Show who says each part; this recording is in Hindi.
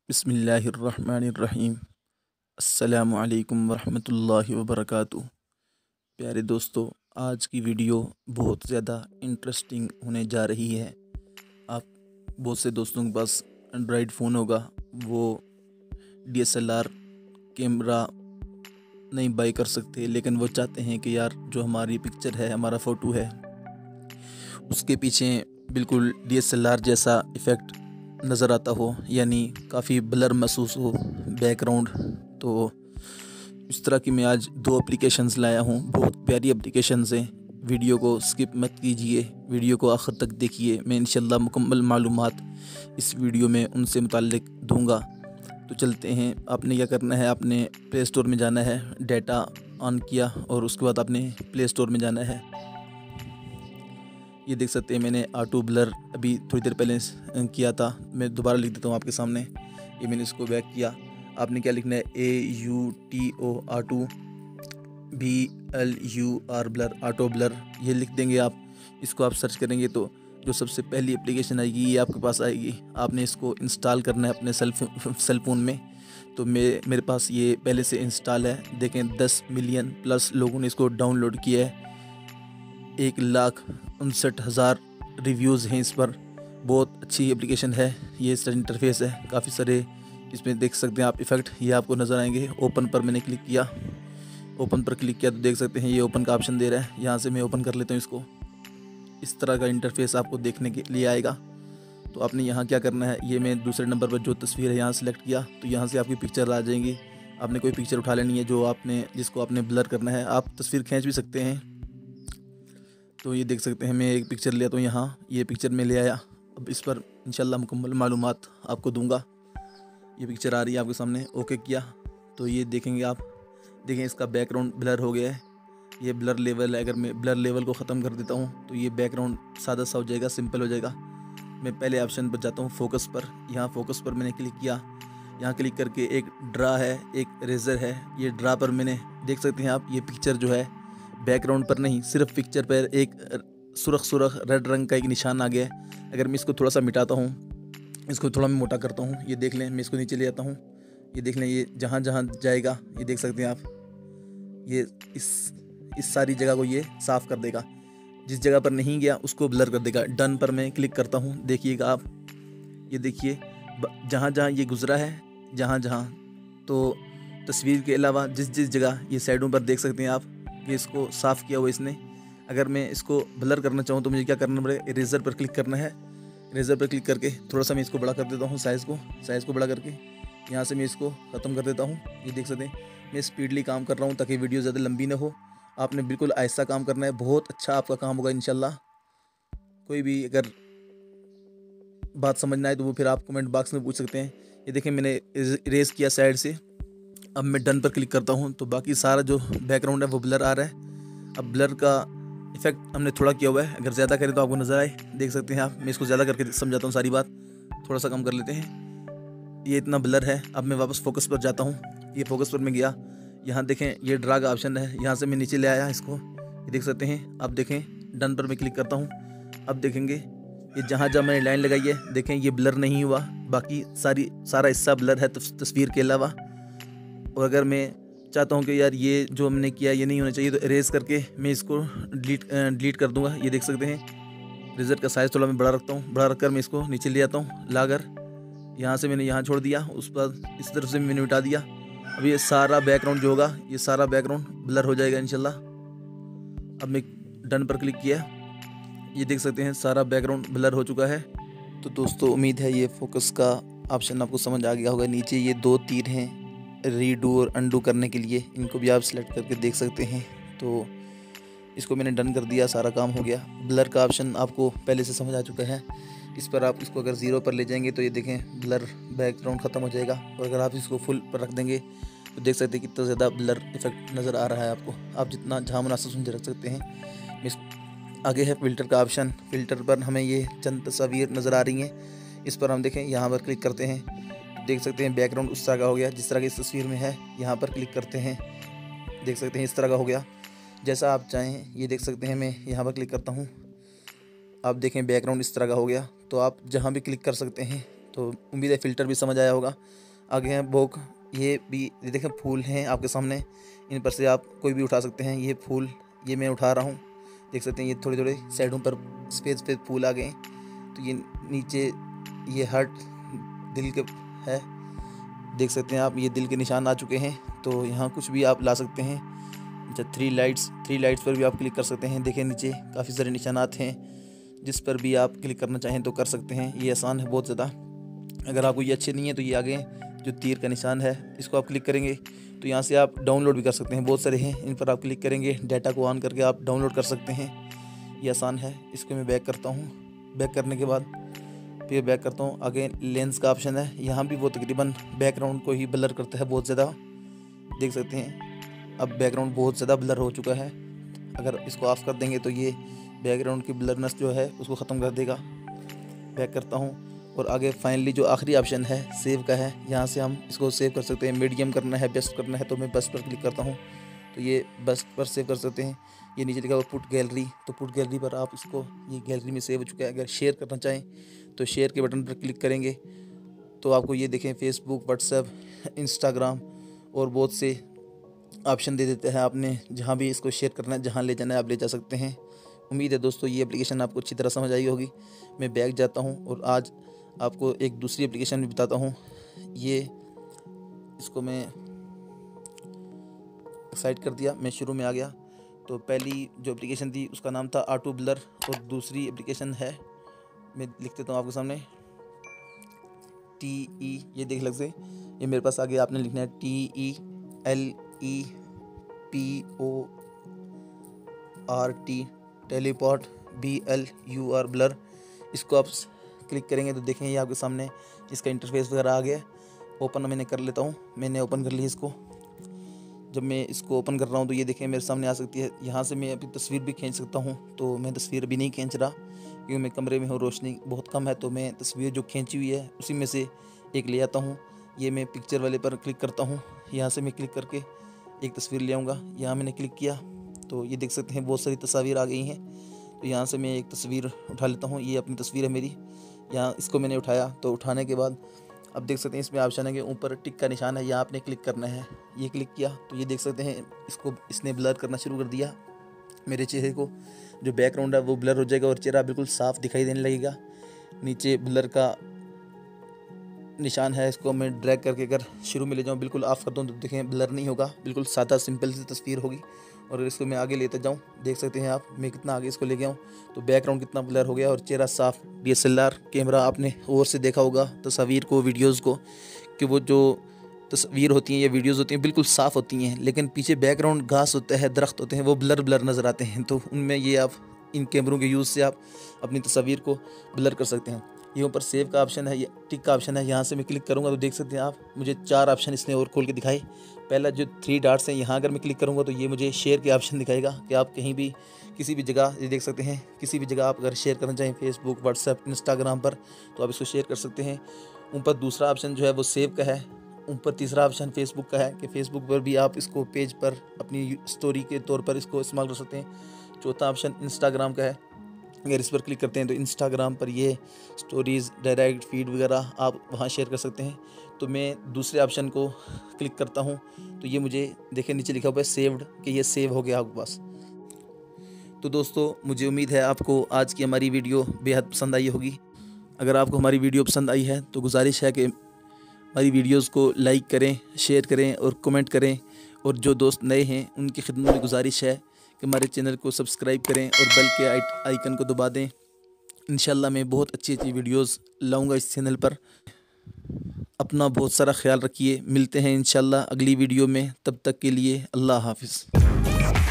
Speaker 1: बिस्मिल्लाहिर्रहमानिर्रहीम। अस्सलामु अलैकुम वरहमतुल्लाहि वबरकातुहू। प्यारे दोस्तों, आज की वीडियो बहुत ज़्यादा इंटरेस्टिंग होने जा रही है। आप बहुत से दोस्तों के पास एंड्रॉयड फ़ोन होगा, वो DSLR कैमरा नहीं बाई कर सकते, लेकिन वो चाहते हैं कि यार जो हमारी पिक्चर है, हमारा फ़ोटो है, उसके पीछे बिल्कुल DSLR जैसा इफ़ेक्ट नज़र आता हो, यानी काफ़ी ब्लर महसूस हो बैकग्राउंड। तो इस तरह की मैं आज दो एप्लीकेशंस लाया हूँ, बहुत प्यारी एप्लीकेशंस हैं। वीडियो को स्किप मत कीजिए, वीडियो को आखिर तक देखिए। मैं इंशाल्लाह मुकम्मल मालूमात इस वीडियो में उनसे मुताल्लिक दूंगा। तो चलते हैं। आपने क्या करना है, आपने प्ले स्टोर में जाना है, डाटा ऑन किया और उसके बाद आपने प्ले स्टोर में जाना है। ये देख सकते हैं, मैंने ऑटो ब्लर अभी थोड़ी देर पहले किया था। मैं दोबारा लिख देता हूँ आपके सामने। ये मैंने इसको बैक किया। आपने क्या लिखना है, AUTO auto, BLUR blur, auto blur, ये लिख देंगे आप। इसको आप सर्च करेंगे तो जो सबसे पहली एप्लीकेशन आएगी ये आपके पास आएगी। आपने इसको इंस्टॉल करना है अपने सेल फ़ोन में। तो मेरे पास ये पहले से इंस्टॉल है। देखें, 10 मिलियन प्लस लोगों ने इसको डाउनलोड किया है। 1,59,000 रिव्यूज़ हैं इस पर। बहुत अच्छी एप्लीकेशन है। ये इसका इंटरफेस है, काफ़ी सारे इसमें देख सकते हैं आप इफ़ेक्ट, ये आपको नज़र आएंगे। ओपन पर मैंने क्लिक किया, ओपन पर क्लिक किया तो देख सकते हैं ये ओपन का ऑप्शन दे रहा है। यहाँ से मैं ओपन कर लेता हूँ इसको। इस तरह का इंटरफेस आपको देखने के लिए आएगा। तो आपने यहाँ क्या करना है, ये मैं दूसरे नंबर पर जो तस्वीर है यहाँ सेलेक्ट किया, तो यहाँ से आपकी पिक्चर आ जाएंगी। आपने कोई पिक्चर उठा लेनी है जिसको आपने ब्लर करना है। आप तस्वीर खींच भी सकते हैं। तो ये देख सकते हैं, मैं एक पिक्चर लेता हूँ यहाँ, ये पिक्चर मैं ले आया। अब इस पर इंशाल्लाह मुकम्मल मालूमात आपको दूंगा। ये पिक्चर आ रही है आपके सामने, ओके किया तो ये देखेंगे आप। देखें, इसका बैकग्राउंड ब्लर हो गया है। ये ब्लर लेवल है, अगर मैं ब्लर लेवल को ख़त्म कर देता हूँ तो ये बैकग्राउंड सादा सा हो जाएगा, सिंपल हो जाएगा। मैं पहले ऑप्शन पर जाता हूँ, फोकस पर। यहाँ फोकस पर मैंने क्लिक किया। यहाँ क्लिक करके एक ड्रा है, एक रेज़र है। ये ड्रा पर मैंने देख सकते हैं आप, ये पिक्चर जो है बैकग्राउंड पर नहीं, सिर्फ पिक्चर पर एक सुरख सुरख रेड रंग का एक निशान आ गया है। अगर मैं इसको थोड़ा सा मिटाता हूँ, इसको थोड़ा मैं मोटा करता हूँ, ये देख लें, मैं इसको नीचे ले आता हूँ। ये देख लें, ये जहाँ जहाँ जाएगा ये देख सकते हैं आप, ये इस सारी जगह को ये साफ़ कर देगा। जिस जगह पर नहीं गया उसको ब्लर कर देगा। डन पर मैं क्लिक करता हूँ, देखिएगा आप, ये देखिए जहाँ जहाँ ये गुजरा है, जहाँ जहाँ, तो तस्वीर के अलावा जिस जिस जगह ये साइडों पर देख सकते हैं आप, ये इसको साफ़ किया हुआ इसने। अगर मैं इसको ब्लर करना चाहूँ तो मुझे क्या करना पड़ेगा, इरेज़र पर क्लिक करना है। इरेज़र पर क्लिक करके थोड़ा सा मैं इसको बड़ा कर देता हूँ, साइज़ को बड़ा करके यहाँ से मैं इसको ख़त्म कर देता हूँ। ये देख सकते हैं, मैं स्पीडली काम कर रहा हूँ ताकि वीडियो ज़्यादा लंबी ना हो। आपने बिल्कुल आहिस्ता काम करना है, बहुत अच्छा आपका काम होगा इंशाल्लाह। कोई भी अगर बात समझना है तो वो फिर आप कमेंट बॉक्स में पूछ सकते हैं। ये देखें, मैंने इरेज किया साइड से। अब मैं डन पर क्लिक करता हूँ तो बाकी सारा जो बैकग्राउंड है वो ब्लर आ रहा है। अब ब्लर का इफेक्ट हमने थोड़ा किया हुआ है, अगर ज़्यादा करें तो आपको नज़र आए, देख सकते हैं आप। मैं इसको ज़्यादा करके समझाता हूँ सारी बात, थोड़ा सा कम कर लेते हैं। ये इतना ब्लर है। अब मैं वापस फोकस पर जाता हूँ। ये फोकस पर मैं गया, यहाँ देखें ये ड्रा का ऑप्शन है, यहाँ से मैं नीचे ले आया इसको, ये देख सकते हैं। अब देखें, डन पर मैं क्लिक करता हूँ। अब देखेंगे ये जहाँ जहाँ मैंने लाइन लगाई है, देखें ये ब्लर नहीं हुआ, बाकी सारा हिस्सा ब्लर है तस्वीर के अलावा। और अगर मैं चाहता हूँ कि यार ये जो हमने किया ये नहीं होना चाहिए, तो इरेज करके मैं इसको डिलीट कर दूँगा। ये देख सकते हैं, रिजल्ट का साइज़ थोड़ा मैं बड़ा रखता हूँ, बड़ा रखकर मैं इसको नीचे ले आता हूँ लाकर। यहाँ से मैंने यहाँ छोड़ दिया, उस पर इस तरफ से मैंने मिटा दिया। अब ये सारा बैकग्राउंड जो होगा, ये सारा बैकग्राउंड ब्लर हो जाएगा इंशाल्लाह। अब मैं डन पर क्लिक किया, ये देख सकते हैं सारा बैकग्राउंड ब्लर हो चुका है। तो दोस्तों, उम्मीद है ये फोकस का ऑप्शन आपको समझ आ गया होगा। नीचे ये दो तीर हैं रीडू और अंडू करने के लिए, इनको भी आप सिलेक्ट करके देख सकते हैं। तो इसको मैंने डन कर दिया, सारा काम हो गया। ब्लर का ऑप्शन आपको पहले से समझ आ चुका है। इस पर आप इसको अगर 0 पर ले जाएंगे तो ये देखें ब्लर बैकग्राउंड ख़त्म हो जाएगा। और अगर आप इसको फुल पर रख देंगे तो देख सकते हैं कितना ज़्यादा ब्लर इफेक्ट नज़र आ रहा है आपको। आप जितना जहाँ मुनासिब समझे रख सकते हैं। आगे है फ़िल्टर का ऑप्शन। फ़िल्टर पर हमें ये चंद तस्वीर नज़र आ रही हैं, इस पर हम देखें, यहाँ पर क्लिक करते हैं, देख सकते हैं बैकग्राउंड उस तरह का हो गया जिस तरह की इस तस्वीर में है। यहाँ पर क्लिक करते हैं, देख सकते हैं इस तरह का हो गया, जैसा आप चाहें। ये देख सकते हैं, मैं यहाँ पर क्लिक करता हूँ, आप देखें बैकग्राउंड इस तरह का हो गया। तो आप जहाँ भी क्लिक कर सकते हैं, तो उम्मीद है फ़िल्टर भी समझ आया होगा। आगे हैं बोक, ये भी देखें फूल हैं आपके सामने, इन पर से आप कोई भी उठा सकते हैं। ये फूल ये मैं उठा रहा हूँ, देख सकते हैं ये थोड़े थोड़े साइडों पर सफ़ेद फूल आ गए। तो ये नीचे ये हार्ट दिल के है, देख सकते हैं आप, ये दिल के निशान आ चुके हैं। तो यहाँ कुछ भी आप ला सकते हैं। अच्छा, थ्री लाइट्स पर भी आप क्लिक कर सकते हैं। देखें नीचे काफ़ी सारे निशानात हैं, जिस पर भी आप क्लिक करना चाहें तो कर सकते हैं। ये आसान है बहुत ज़्यादा। अगर आपको ये अच्छे नहीं है तो ये आगे जो तीर का निशान है इसको आप क्लिक करेंगे तो यहाँ से आप डाउनलोड भी कर सकते हैं। बहुत सारे हैं, इन पर आप क्लिक करेंगे, डाटा को ऑन करके आप डाउनलोड कर सकते हैं। ये आसान है। इसको मैं बैक करता हूँ। बैक करने के बाद फिर बैक करता हूँ। आगे लेंस का ऑप्शन है, यहाँ भी वो तकरीबन बैकग्राउंड को ही ब्लर करता है बहुत ज़्यादा, देख सकते हैं। अब बैकग्राउंड बहुत ज़्यादा ब्लर हो चुका है। अगर इसको ऑफ कर देंगे तो ये बैकग्राउंड की ब्लरनेस जो है उसको ख़त्म कर देगा। बैक करता हूँ और आगे फाइनली जो आखिरी ऑप्शन है सेव का है, यहाँ से हम इसको सेव कर सकते हैं। मीडियम करना है, बेस्ट करना है तो मैं बेस्ट पर क्लिक करता हूँ, तो ये बेस्ट पर सेव कर सकते हैं। ये नीचे लिखा हुआ पुट गैलरी, तो पुट गैलरी पर आप इसको, ये गैलरी में सेव हो चुका है। अगर शेयर करना चाहें तो शेयर के बटन पर क्लिक करेंगे तो आपको ये देखें फेसबुक, व्हाट्सएप, इंस्टाग्राम और बहुत से ऑप्शन दे देते हैं। आपने जहाँ भी इसको शेयर करना है, जहाँ ले जाना है आप ले जा सकते हैं। उम्मीद है दोस्तों ये एप्लीकेशन आपको अच्छी तरह समझ आई होगी। मैं बैक जाता हूँ और आज आपको एक दूसरी एप्लीकेशन भी बताता हूँ। ये इसको मैं एक्साइट कर दिया, मैं शुरू में आ गया। तो पहली जो एप्लीकेशन थी उसका नाम था ऑटो ब्लर और दूसरी एप्लीकेशन है, मैं लिख देता हूँ आपके सामने, TE। ये देख लग से ये मेरे पास आ गया। आपने लिखना है TELEPORT, टेलीपोर्ट, BLUR ब्लर। इसको आप क्लिक करेंगे तो देखें ये आपके सामने इसका इंटरफेस वगैरह आ गया। ओपन मैंने कर लेता हूँ, मैंने ओपन कर ली इसको। जब मैं इसको ओपन कर रहा हूँ तो ये देखें मेरे सामने आ सकती है। यहाँ से मैं अपनी तस्वीर भी खींच सकता हूँ, तो मैं तस्वीर अभी नहीं खींच रहा क्योंकि मैं कमरे में हूँ, रोशनी बहुत कम है। तो मैं तस्वीर जो खींची हुई है उसी में से एक ले आता हूँ। ये मैं पिक्चर वाले पर क्लिक करता हूँ, यहाँ से मैं क्लिक करके एक तस्वीर ले आऊँगा। यहाँ मैंने क्लिक किया तो ये देख सकते हैं बहुत सारी तस्वीर आ गई हैं। तो यहाँ से मैं एक तस्वीर उठा लेता हूँ, ये अपनी तस्वीर है मेरी। यहाँ इसको मैंने उठाया, तो उठाने के बाद अब देख सकते हैं इसमें ऑप्शन है कि ऊपर टिक का निशान है, यहाँ आपने क्लिक करना है। ये क्लिक किया तो ये देख सकते हैं इसको इसने ब्लर करना शुरू कर दिया। मेरे चेहरे को जो बैकग्राउंड है वो ब्लर हो जाएगा और चेहरा बिल्कुल साफ़ दिखाई देने लगेगा। नीचे ब्लर का निशान है, इसको मैं ड्रैग करके अगर शुरू में ले जाऊँ, बिल्कुल ऑफ कर दूँ तो देखें ब्लर नहीं होगा, बिल्कुल सादा सिंपल सी तस्वीर होगी। और इसको मैं आगे लेते जाऊँ, देख सकते हैं आप मैं कितना आगे इसको ले गया हूँ, तो बैकग्राउंड कितना ब्लर हो गया और चेहरा साफ़। DSLR कैमरा आपने और से देखा होगा तस्वीर को, वीडियोज़ को, कि वो जो तस्वीर होती हैं या वीडियोज़ होती हैं बिल्कुल साफ़ होती हैं, लेकिन पीछे बैकग्राउंड घास होता है, दरख्त होते हैं, वो ब्लर नज़र आते हैं। तो उनमें ये आप इन कैमरों के यूज़ से आप अपनी तस्वीर को ब्लर कर सकते हैं। ये ऊपर सेव का ऑप्शन है, ये टिक का ऑप्शन है, यहाँ से मैं क्लिक करूँगा तो देख सकते हैं आप मुझे 4 ऑप्शन इसने और खोल के दिखाए। पहला जो 3 डॉट्स हैं, यहाँ अगर मैं क्लिक करूँगा तो ये मुझे शेयर के ऑप्शन दिखाएगा कि आप कहीं भी किसी भी जगह, ये देख सकते हैं किसी भी जगह आप अगर शेयर करना चाहें फेसबुक, व्हाट्सएप, इंस्टाग्राम पर, तो आप इसको शेयर कर सकते हैं। ऊपर दूसरा ऑप्शन जो है वो सेव का है। ऊपर तीसरा ऑप्शन फेसबुक का है कि फेसबुक पर भी आप इसको पेज पर अपनी स्टोरी के तौर पर इसको इस्तेमाल कर सकते हैं। चौथा ऑप्शन इंस्टाग्राम का है, अगर इस पर क्लिक करते हैं तो इंस्टाग्राम पर ये स्टोरीज़, डायरेक्ट फीड वगैरह आप वहाँ शेयर कर सकते हैं। तो मैं दूसरे ऑप्शन को क्लिक करता हूँ तो ये मुझे देखें नीचे लिखा हुआ है सेव्ड, कि ये सेव हो गया आपके पास। तो दोस्तों मुझे उम्मीद है आपको आज की हमारी वीडियो बेहद पसंद आई होगी। अगर आपको हमारी वीडियो पसंद आई है तो गुजारिश है कि हमारी वीडियोज़ को लाइक करें, शेयर करें और कमेंट करें। और जो दोस्त नए हैं उनकी खिदमत में गुजारिश है कि हमारे चैनल को सब्सक्राइब करें और बेल के आइकन को दबा दें। इंशाल्लाह मैं बहुत अच्छी वीडियोस लाऊंगा इस चैनल पर। अपना बहुत सारा ख्याल रखिए, मिलते हैं इंशाल्लाह अगली वीडियो में, तब तक के लिए अल्लाह हाफ़िज़।